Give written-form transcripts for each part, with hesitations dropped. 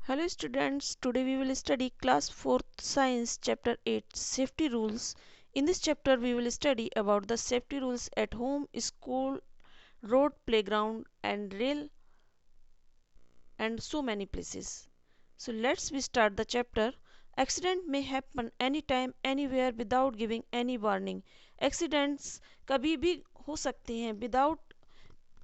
Hello students, today we will study class 4th science chapter 8 safety rules. In this chapter we will study about the safety rules at home, school, road, playground and rail and so many places. So let's we start the chapter. Accident may happen anytime anywhere without giving any warning. Accidents कभी भी हो सकते हैं without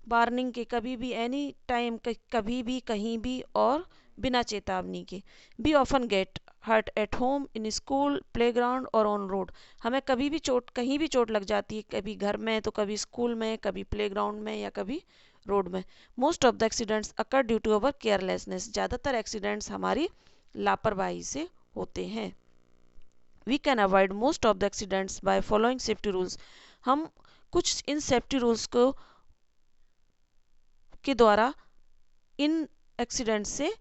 warning के, कभी भी any time, कभी भी कहीं भी और बिना चेतावनी के. Be often get hurt at home, in school, playground और ऑन रोड. हमें कभी भी चोट, कहीं भी चोट लग जाती है, कभी घर में तो कभी स्कूल में, कभी प्लेग्राउंड में या कभी रोड में. Most of the accidents occur due to our carelessness. ज़्यादातर एक्सीडेंट्स हमारी लापरवाही से होते हैं. We can avoid most of the accidents by following safety rules. हम कुछ इन सेफ्टी रूल्स को के द्वारा इन एक्सीडेंट से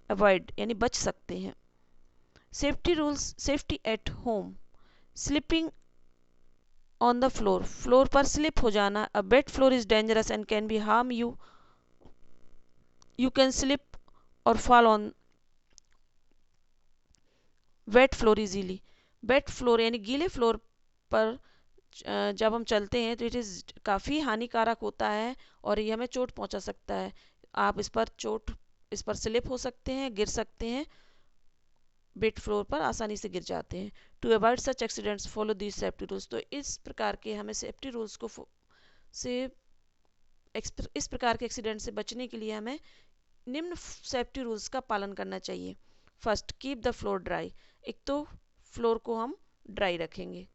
अवॉइड यानी बच सकते हैं. Safety rules. Safety at home. Slipping on the floor. Floor पर स्लिप हो जाना. A wet floor is dangerous and can be harm you. You can slip और fall on wet floor easily. Wet floor यानी गीले floor पर जब हम चलते हैं तो इट इज़ काफ़ी हानिकारक होता है और ये हमें चोट पहुंचा सकता है. आप इस पर स्लिप हो सकते हैं, गिर सकते हैं, वेट फ्लोर पर आसानी से गिर जाते हैं. To avoid such accidents follow these safety rules. तो इस प्रकार के हमें सेफ्टी रूल्स को से इस प्रकार के एक्सीडेंट से बचने के लिए हमें निम्न सेफ्टी रूल्स का पालन करना चाहिए. First, keep the floor dry. एक तो फ्लोर को हम ड्राई रखेंगे.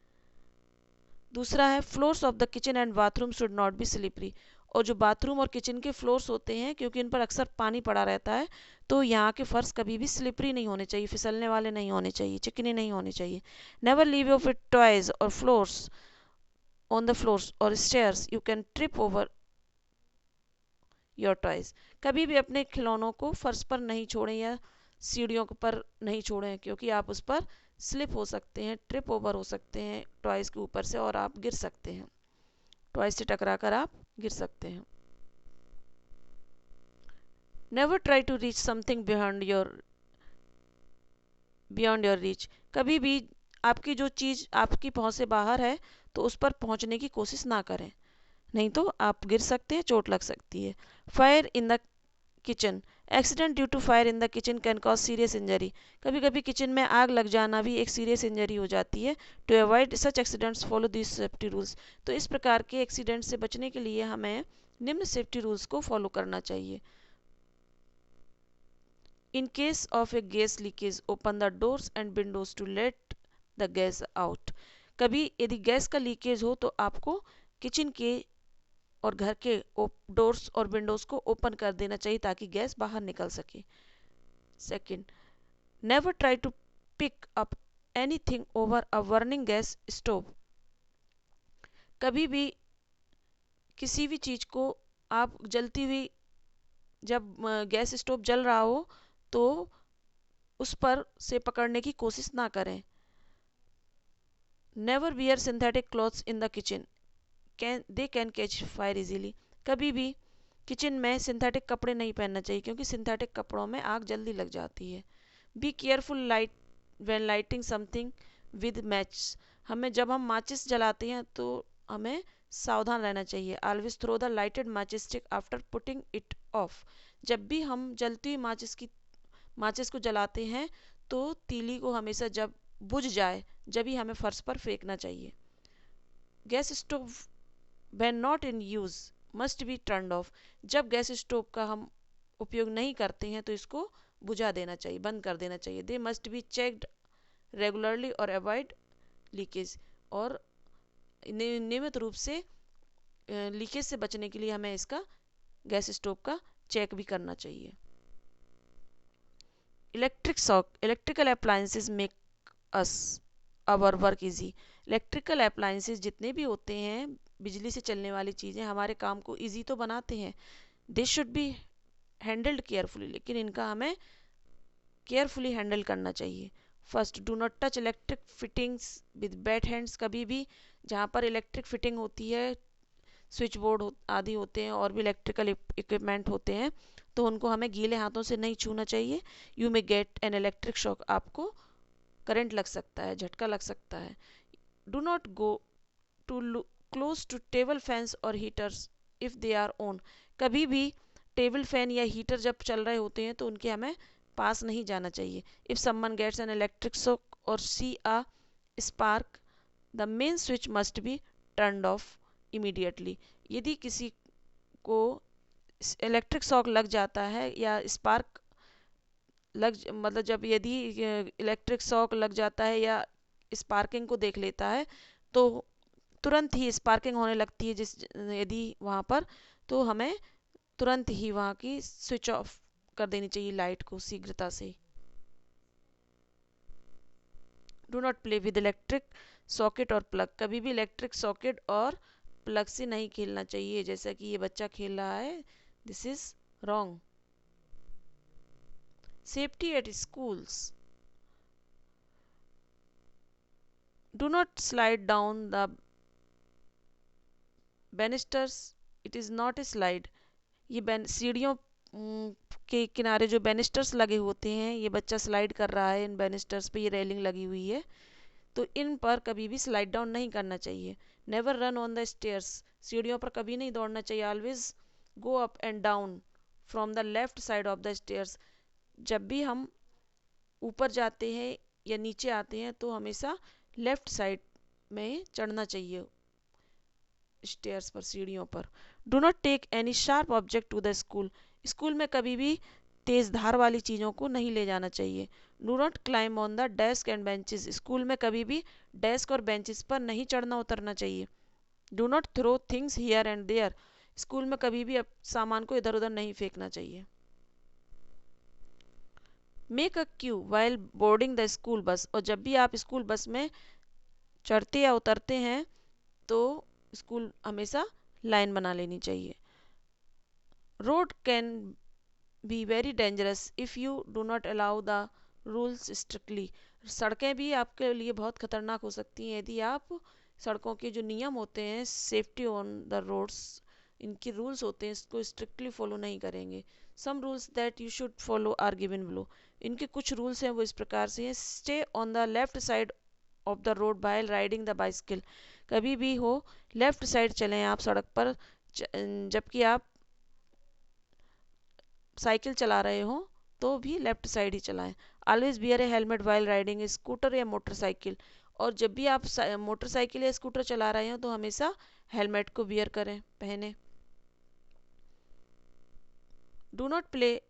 दूसरा है, floors of the kitchen and bathroom should not be slippery. और जो बाथरूम और किचन के फ्लोर्स होते हैं, क्योंकि इन पर अक्सर पानी पड़ा रहता है, तो यहाँ के फर्श कभी भी स्लिपरी नहीं होने चाहिए, फिसलने वाले नहीं होने चाहिए, चिकने नहीं होने चाहिए. Never leave your fit toys और फ्लोर्स ऑन द फ्लोर्स और stairs. You can trip over your toys. कभी भी अपने खिलौनों को फर्श पर नहीं छोड़ें या सीढ़ियों पर नहीं छोड़ें, क्योंकि आप उस पर स्लिप हो सकते हैं, ट्रिप ओवर हो सकते हैं टॉयज के ऊपर से और आप गिर सकते हैं. टॉयज से टकरा कर आप गिर सकते हैं. Never try to reach something beyond your reach. कभी भी आपकी जो चीज़ आपकी पहुंच से बाहर है तो उस पर पहुंचने की कोशिश ना करें, नहीं तो आप गिर सकते हैं, चोट लग सकती है. Fire in the kitchen. Accident due to fire in the kitchen can cause serious injury. कभी कभी किचन में आग लग जाना भी एक सीरियस इंजरी हो जाती है. To avoid such accidents follow this safety rules. तो इस प्रकार के एक्सीडेंट से बचने के लिए हमें निम्न सेफ्टी रूल्स को फॉलो करना चाहिए. In case of a gas leakage open the doors and windows to let the gas out. कभी यदि गैस का लीकेज हो तो आपको किचन के और घर के डोर्स और विंडोज को ओपन कर देना चाहिए ताकि गैस बाहर निकल सके. Second, never try to pick up anything over a burning gas stove. कभी भी किसी भी चीज को आप जलती हुई, जब गैस स्टोव जल रहा हो तो उस पर से पकड़ने की कोशिश ना करें. Never wear synthetic clothes in the kitchen, they can catch fire easily. कभी भी किचन में सिंथेटिक कपड़े नहीं पहनना चाहिए क्योंकि सिंथेटिक कपड़ों में आग जल्दी लग जाती है. Be careful light when lighting something with match. हमें जब हम माचिस जलाते हैं तो हमें सावधान रहना चाहिए. ऑलवेज थ्रो द लाइटेड माचिस stick after putting it of. जब भी हम जलती हुई माचिस को जलाते हैं तो तीली को हमेशा जब बुझ जाए जब ही हमें फर्श पर फेंकना चाहिए. Gas stove when not in use must be turned of. जब गैस स्टोव का हम उपयोग नहीं करते हैं तो इसको बुझा देना चाहिए, बंद कर देना चाहिए. They must be checked regularly और अवॉइड लीकेज. और नियमित रूप से लीकेज से बचने के लिए हमें इसका गैस स्टोव का चेक भी करना चाहिए. Electric shock. Electrical appliances make us our work easy. Electrical appliances जितने भी होते हैं, बिजली से चलने वाली चीज़ें हमारे काम को इजी तो बनाते हैं. They should be handled carefully. लेकिन इनका हमें केयरफुली हैंडल करना चाहिए. First, do not touch electric fittings with bad hands. कभी भी जहाँ पर इलेक्ट्रिक फिटिंग होती है, स्विच बोर्ड आदि होते हैं और भी इलेक्ट्रिकल इक्विपमेंट होते हैं, तो उनको हमें गीले हाथों से नहीं छूना चाहिए। You may get an electric shock, आपको करंट लग सकता है, झटका लग सकता है। Do not go to close to table fans और heaters if they are on, कभी भी टेबल फैन या हीटर जब चल रहे होते हैं तो उनके हमें पास नहीं जाना चाहिए। If someone gets an electric shock और see a spark, the main switch must be turned off immediately. यदि किसी को इलेक्ट्रिक शॉक लग जाता है या स्पार्क लग, मतलब जब यदि इलेक्ट्रिक शॉक लग जाता है या स्पार्किंग को देख लेता है तो तुरंत ही स्पार्किंग होने लगती है, जिस यदि वहाँ पर, तो हमें तुरंत ही वहाँ की स्विच ऑफ कर देनी चाहिए लाइट को शीघ्रता से। Do not play with electric socket और प्लग, कभी भी इलेक्ट्रिक सॉकेट और प्लग से नहीं खेलना चाहिए, जैसा कि ये बच्चा खेल रहा है। This is wrong. Safety at schools, do not slide down the banisters, it is not a slide. ये सीढ़ियों के किनारे जो बैनिस्टर्स लगे होते हैं, ये बच्चा स्लाइड कर रहा है इन बैनिस्टर्स पे, ये रेलिंग लगी हुई है, तो इन पर कभी भी स्लाइड डाउन नहीं करना चाहिए। Never run on the stairs, सीढ़ियों पर कभी नहीं दौड़ना चाहिए। Always go up and down from the left side of the stairs, जब भी हम ऊपर जाते हैं या नीचे आते हैं तो हमेशा लेफ्ट साइड में चढ़ना चाहिए स्टेयर्स पर, सीढ़ियों पर। Do not take any sharp object to the school, school में कभी भी तेज धार वाली चीज़ों को नहीं ले जाना चाहिए। Do not climb on the desk and benches, school में कभी भी डेस्क और बेंचेस पर नहीं चढ़ना उतरना चाहिए। Do not throw things here and there, school में कभी भी सामान को इधर उधर नहीं फेंकना चाहिए। Make a Q while boarding the school bus, और जब भी आप स्कूल बस में चढ़ते या उतरते हैं तो स्कूल हमेशा लाइन बना लेनी चाहिए। Road can be very dangerous if you do not allow the rules strictly, सड़कें भी आपके लिए बहुत खतरनाक हो सकती हैं यदि आप सड़कों के जो नियम होते हैं, सेफ्टी ऑन द रोड्स, इनके रूल्स होते हैं, इसको स्ट्रिक्टली फॉलो नहीं करेंगे। Some rules that you should follow are given below, इनके कुछ रूल्स हैं वो इस प्रकार से हैं। Stay on the left side of the road by riding the bicycle, कभी भी हो लेफ्ट साइड चलें आप सड़क पर जबकि आप साइकिल चला रहे हो तो भी लेफ्ट साइड ही चलाएं। ऑलवेज बियर ए हेलमेट वाइल राइडिंग स्कूटर या मोटरसाइकिल, और जब भी आप मोटरसाइकिल या स्कूटर चला रहे हो तो हमेशा हेलमेट को बियर करें, पहने। Do not play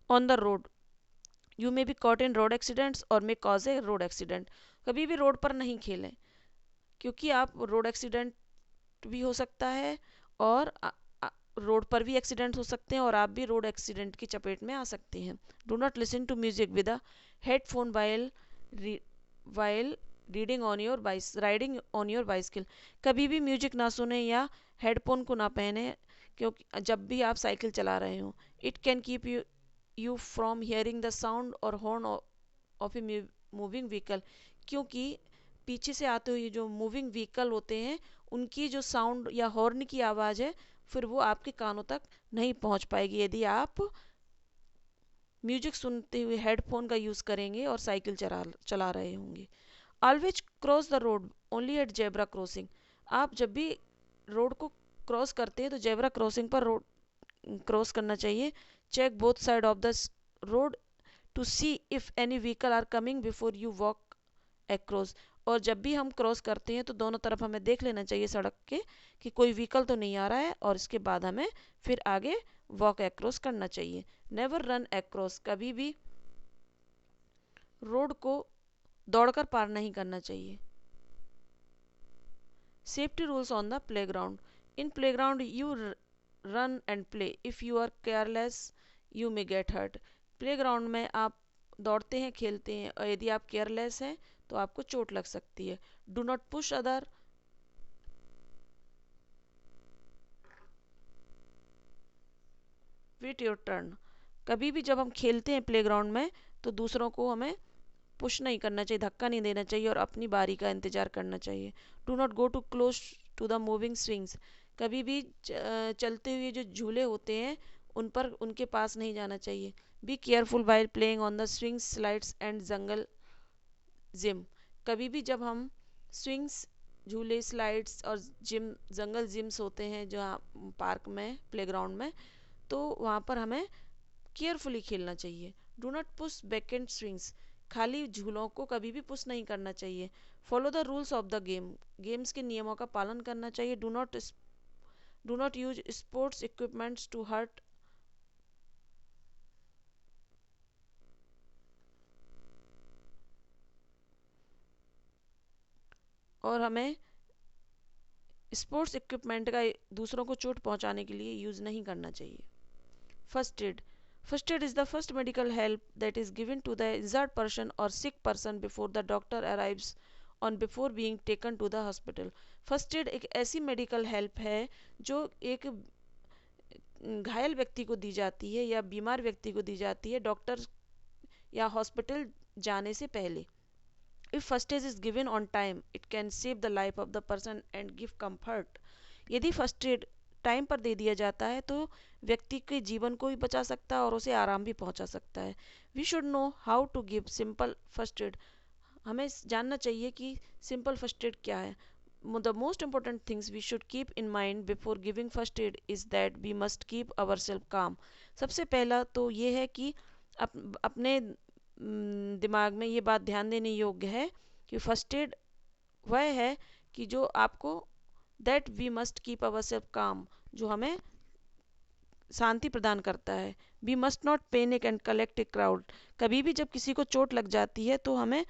on the road, you may be caught in road accidents और मे कॉज ए रोड एक्सीडेंट, कभी भी रोड पर नहीं खेलें क्योंकि आप रोड एक्सीडेंट भी हो सकता है और रोड पर भी एक्सीडेंट हो सकते हैं और आप भी रोड एक्सीडेंट की चपेट में आ सकते हैं। Do not listen to music with a headphone while reading on your riding on your bicycle, कभी भी म्यूजिक ना सुने या हेडफोन को ना पहने क्योंकि जब भी आप साइकिल चला रहे हो। It can keep you from hearing the sound और horn of a moving vehicle, क्योंकि पीछे से आते हुए जो मूविंग व्हीकल होते हैं उनकी जो साउंड या हॉर्न की आवाज़ है फिर वो आपके कानों तक नहीं पहुंच पाएगी यदि आप म्यूजिक सुनते हुए हेडफोन का यूज़ करेंगे और साइकिल चला रहे होंगे। Always cross the road only at zebra crossing, आप जब भी रोड को क्रॉस करते हैं तो जेब्रा क्रॉसिंग पर रोड क्रॉस करना चाहिए। Check both side of the road to see if any vehicle are coming before you walk across, और जब भी हम क्रॉस करते हैं तो दोनों तरफ हमें देख लेना चाहिए सड़क के कि कोई व्हीकल तो नहीं आ रहा है, और इसके बाद हमें फिर आगे वॉक एक्रॉस करना चाहिए। नेवर रन एक्रॉस, कभी भी रोड को दौड़कर पार नहीं करना चाहिए। Safety rules on the playground, in playground you run and play, if you are careless you may get hurt, playground में आप दौड़ते हैं खेलते हैं और यदि आप केयरलेस हैं तो आपको चोट लग सकती है। Do not push other wait your turn, कभी भी जब हम खेलते हैं प्लेग्राउंड में तो दूसरों को हमें पुश नहीं करना चाहिए, धक्का नहीं देना चाहिए और अपनी बारी का इंतजार करना चाहिए। Do not go to close to the moving swings, कभी भी चलते हुए जो झूले होते हैं उन पर उनके पास नहीं जाना चाहिए। Be careful while playing on the swings slides and jungle gym. कभी भी जब हम स्विंग्स, झूले, स्लाइड्स और जिम, जंगल जिम्स होते हैं जो पार्क में, प्लेग्राउंड में, तो वहाँ पर हमें केयरफुली खेलना चाहिए। Do not push back and swings. खाली झूलों को कभी भी पुश नहीं करना चाहिए। Follow the rules of the game. Games के नियमों का पालन करना चाहिए। Do not use sports equipments to hurt. और हमें स्पोर्ट्स इक्विपमेंट का दूसरों को चोट पहुंचाने के लिए यूज़ नहीं करना चाहिए। First aid. First aid is the first medical help that is given to the injured person और sick person before the doctor arrives on before being taken to the hospital. First aid एक ऐसी medical help है जो एक घायल व्यक्ति को दी जाती है या बीमार व्यक्ति को दी जाती है डॉक्टर या हॉस्पिटल जाने से पहले। If first aid is given on time, it can save the life of the person and give comfort. यदि फर्स्ट एड टाइम पर दे दिया जाता है तो व्यक्ति के जीवन को भी बचा सकता है और उसे आराम भी पहुंचा सकता है। We should know how to give simple first aid. हमें जानना चाहिए कि सिंपल फर्स्ट एड क्या है। The most important things we should keep in mind before giving first aid is that we must keep ourselves calm. सबसे पहला तो ये है कि अपने दिमाग में ये बात ध्यान देने योग्य है कि फर्स्ट एड वह है कि जो आपको, that we must keep our self calm, जो हमें शांति प्रदान करता है। We must not panic and collect a crowd. कभी भी जब किसी को चोट लग जाती है तो हमें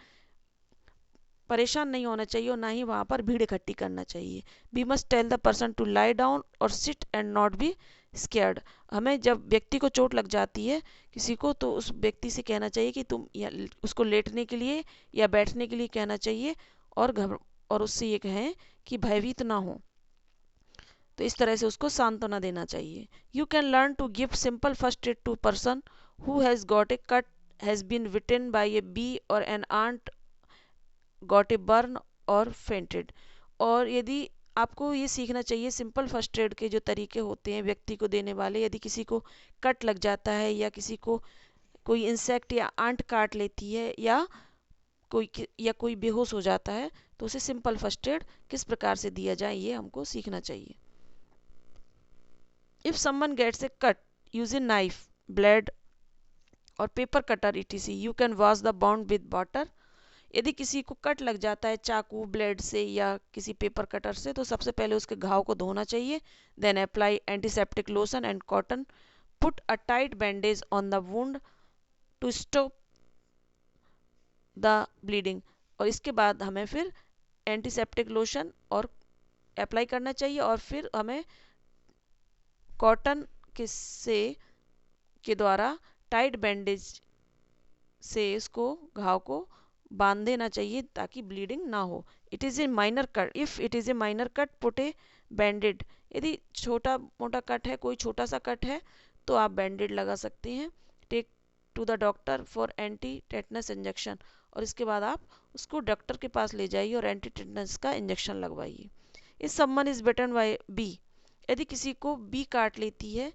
परेशान नहीं होना चाहिए और ना ही वहाँ पर भीड़ इकट्ठी करना चाहिए। We must tell the person to lie down और sit and not be scared. हमें जब व्यक्ति को चोट लग जाती है किसी को, तो उस व्यक्ति से कहना चाहिए कि तुम उसको लेटने के लिए या बैठने के लिए कहना चाहिए और उससे ये कहें कि भयभीत ना हो। तो इस तरह से उसको सांत्वना देना चाहिए। You can learn to give simple first aid to person who has got a cut, has been bitten by a bee और an ant got a burn और फेंटेड। और यदि आपको ये सीखना चाहिए सिंपल फर्स्ट एड के जो तरीके होते हैं व्यक्ति को देने वाले। यदि किसी को कट लग जाता है या किसी को कोई इंसेक्ट या आंट काट लेती है या कोई बेहोश हो जाता है तो उसे सिंपल फर्स्ट एड किस प्रकार से दिया जाए ये हमको सीखना चाहिए। If someone gets a cut using knife, blade और paper cutter etc, you can wash the wound with water. यदि किसी को कट लग जाता है चाकू, ब्लेड से या किसी पेपर कटर से, तो सबसे पहले उसके घाव को धोना चाहिए। Then apply antiseptic lotion and cotton. Put a tight bandage on the wound to stop the bleeding. और इसके बाद हमें फिर एंटीसेप्टिक लोशन और अप्लाई करना चाहिए और फिर हमें कॉटन के द्वारा टाइट बैंडेज से इसको घाव को बांध देना चाहिए ताकि ब्लीडिंग ना हो। It is a minor cut. If it is a minor cut put a band aid. यदि छोटा मोटा कट है, कोई छोटा सा कट है, तो आप बैंडेड लगा सकते हैं। Take to the doctor for anti tetanus injection. और इसके बाद आप उसको डॉक्टर के पास ले जाइए और एंटी टेटनस का इंजेक्शन लगवाइए। Is someone is bitten by bee. यदि किसी को बी काट लेती है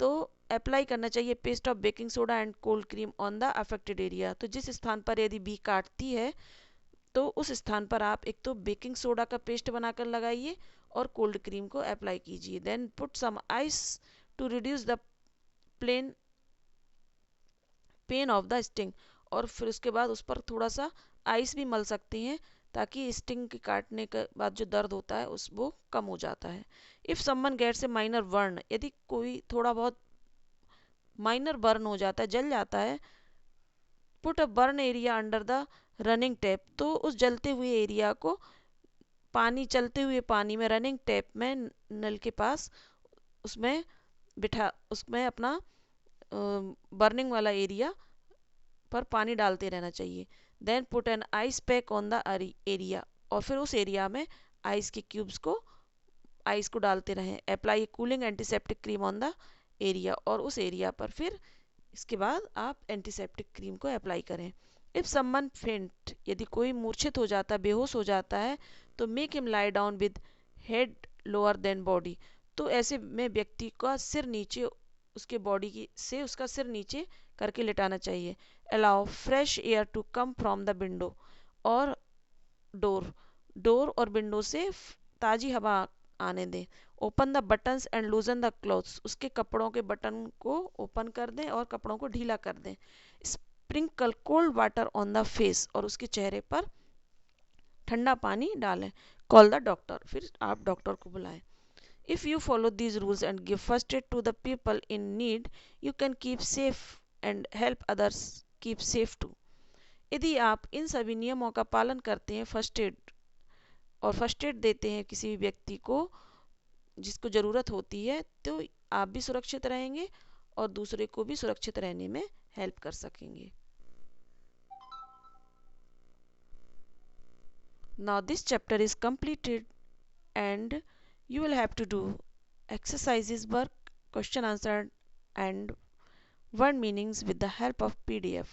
तो अप्लाई करना चाहिए paste of baking soda and cold cream on the affected area. तो जिस स्थान पर यदि बी काटती है तो उस स्थान पर आप एक तो बेकिंग सोडा का पेस्ट बनाकर लगाइए और कोल्ड क्रीम को अप्लाई कीजिए। Then put some ice to reduce the plain pain of the sting. और फिर उसके बाद उस पर थोड़ा सा आइस भी मल सकते हैं ताकि स्टिंग के काटने के बाद जो दर्द होता है वो कम हो जाता है। If someone gets a minor burn. यदि कोई थोड़ा बहुत माइनर बर्न हो जाता है, जल जाता है, put a burn area under the running tap. तो उस जलते हुए एरिया को चलते हुए पानी में रनिंग टैप में नल के पास उसमें अपना बर्निंग वाला एरिया पर पानी डालते रहना चाहिए। Then put an ice pack on the area. और फिर उस एरिया में आइस के क्यूब्स को आइस को डालते रहें। Apply cooling antiseptic cream on the area. और उस एरिया पर फिर इसके बाद आप एंटीसेप्टिक क्रीम को अप्लाई करें। इफ समवन फेंट। यदि कोई मूर्छित हो जाता है, बेहोश हो जाता है, तो make him lie down with head lower than body. तो ऐसे में व्यक्ति का सिर नीचे, उसके बॉडी की से उसका सिर नीचे करके लेटाना चाहिए। Allow fresh air to come from the window और डोर, डोर और विंडो से ताज़ी हवा आने दें। Open the buttons and loosen the clothes, उसके कपड़ों के बटन को ओपन कर दें और कपड़ों को ढीला कर दें। Sprinkle cold water on the face, और उसके चेहरे पर ठंडा पानी डालें। कॉल द डॉक्टर, फिर आप डॉक्टर को बुलाएं। If you follow these rules and give first aid to the people in need, you can keep safe and help others keep safe too. यदि आप इन सभी नियमों का पालन करते हैं, फर्स्ट एड और फर्स्ट एड देते हैं किसी भी व्यक्ति को जिसको ज़रूरत होती है, तो आप भी सुरक्षित रहेंगे और दूसरे को भी सुरक्षित रहने में हेल्प कर सकेंगे। Now this chapter is completed and you will have to do exercises, work, question answered and word meanings with the help of PDF.